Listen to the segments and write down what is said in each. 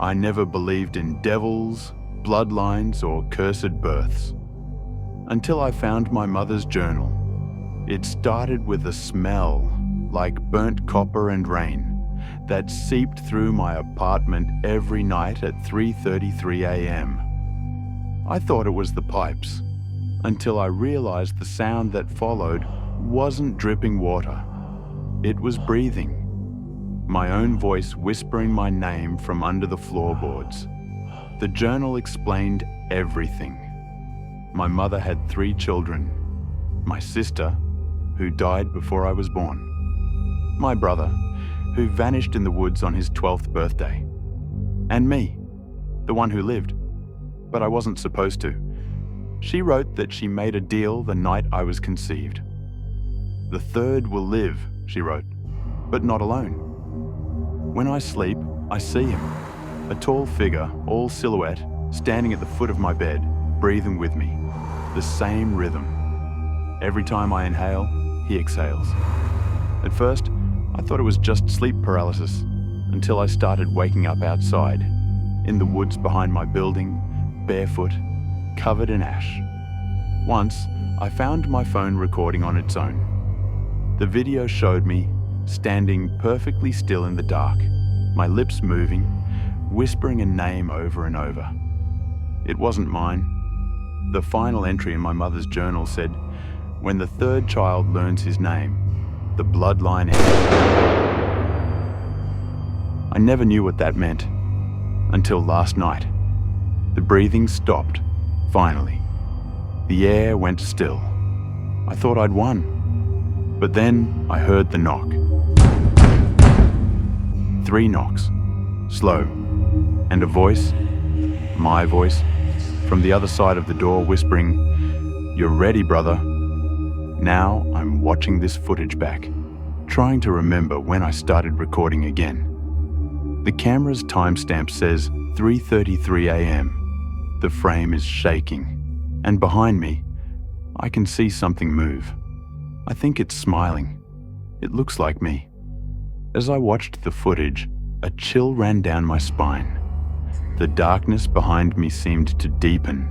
I never believed in devils, bloodlines, or cursed births. Until I found my mother's journal. It started with a smell like burnt copper and rain that seeped through my apartment every night at 3:33 a.m. I thought it was the pipes, until I realized the sound that followed wasn't dripping water. It was breathing. My own voice whispering my name from under the floorboards. The journal explained everything. My mother had 3 children. My sister, who died before I was born. My brother, who vanished in the woods on his 12th birthday. And me, the one who lived, but I wasn't supposed to. She wrote that she made a deal the night I was conceived. The third will live, she wrote, but not alone. When I sleep, I see him, a tall figure, all silhouette, standing at the foot of my bed, breathing with me, the same rhythm. Every time I inhale, he exhales. At first, I thought it was just sleep paralysis, until I started waking up outside, in the woods behind my building, barefoot, covered in ash. Once, I found my phone recording on its own. The video showed me standing perfectly still in the dark, my lips moving, whispering a name over and over. It wasn't mine. The final entry in my mother's journal said, "When the third child learns his name, the bloodline ends." I never knew what that meant until last night. The breathing stopped, finally. The air went still. I thought I'd won. But then I heard the knock. 3 knocks, slow, and a voice, my voice, from the other side of the door whispering, "You're ready, brother." Now I'm watching this footage back, trying to remember when I started recording again. The camera's timestamp says 3:33 a.m. The frame is shaking, and behind me, I can see something move. I think it's smiling. It looks like me. As I watched the footage, a chill ran down my spine. The darkness behind me seemed to deepen,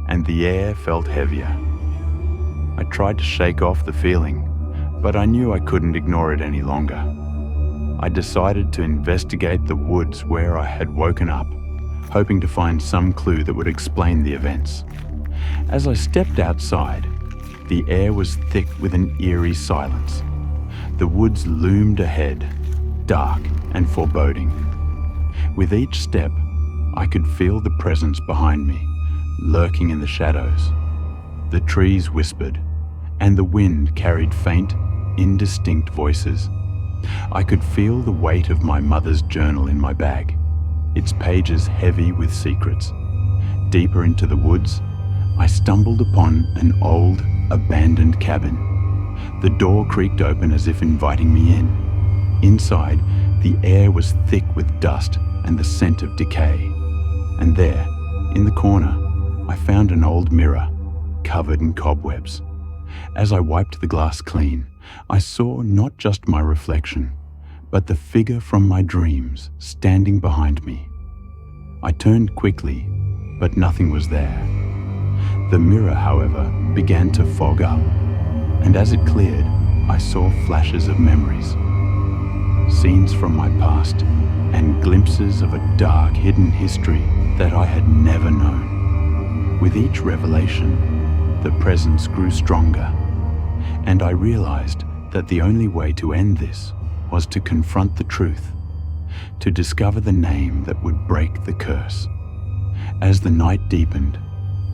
and the air felt heavier. I tried to shake off the feeling, but I knew I couldn't ignore it any longer. I decided to investigate the woods where I had woken up, hoping to find some clue that would explain the events. As I stepped outside, the air was thick with an eerie silence. The woods loomed ahead, dark and foreboding. With each step, I could feel the presence behind me, lurking in the shadows. The trees whispered, and the wind carried faint, indistinct voices. I could feel the weight of my mother's journal in my bag, its pages heavy with secrets. Deeper into the woods, I stumbled upon an old, abandoned cabin. The door creaked open as if inviting me in. Inside, the air was thick with dust and the scent of decay. And there, in the corner, I found an old mirror, covered in cobwebs. As I wiped the glass clean, I saw not just my reflection, but the figure from my dreams standing behind me. I turned quickly, but nothing was there. The mirror, however, began to fog up, and as it cleared, I saw flashes of memories. Scenes from my past, and glimpses of a dark, hidden history that I had never known. With each revelation, the presence grew stronger, and I realized that the only way to end this was to confront the truth, to discover the name that would break the curse. As the night deepened,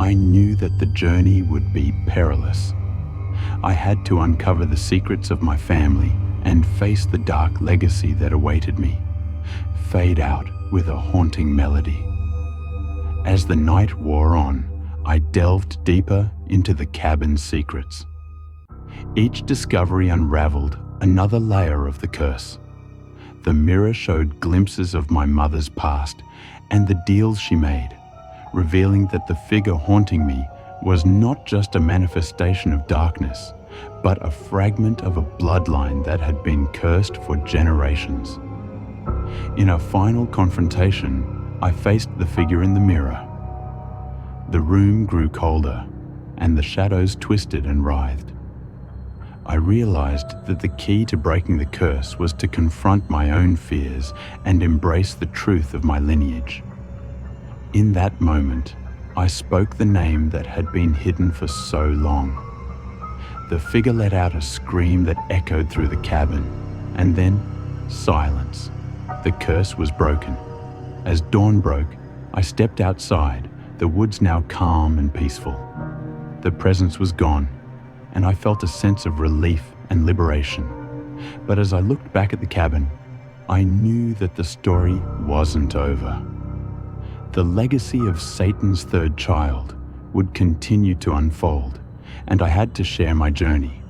I knew that the journey would be perilous. I had to uncover the secrets of my family and face the dark legacy that awaited me, fade out with a haunting melody. As the night wore on, I delved deeper into the cabin's secrets. Each discovery unraveled another layer of the curse. The mirror showed glimpses of my mother's past and the deals she made, revealing that the figure haunting me was not just a manifestation of darkness, but a fragment of a bloodline that had been cursed for generations. In a final confrontation, I faced the figure in the mirror. The room grew colder, and the shadows twisted and writhed. I realized that the key to breaking the curse was to confront my own fears and embrace the truth of my lineage. In that moment, I spoke the name that had been hidden for so long. The figure let out a scream that echoed through the cabin, and then silence. The curse was broken. As dawn broke, I stepped outside, the woods now calm and peaceful. The presence was gone, and I felt a sense of relief and liberation. But as I looked back at the cabin, I knew that the story wasn't over. The legacy of Satan's third child would continue to unfold, and I had to share my journey.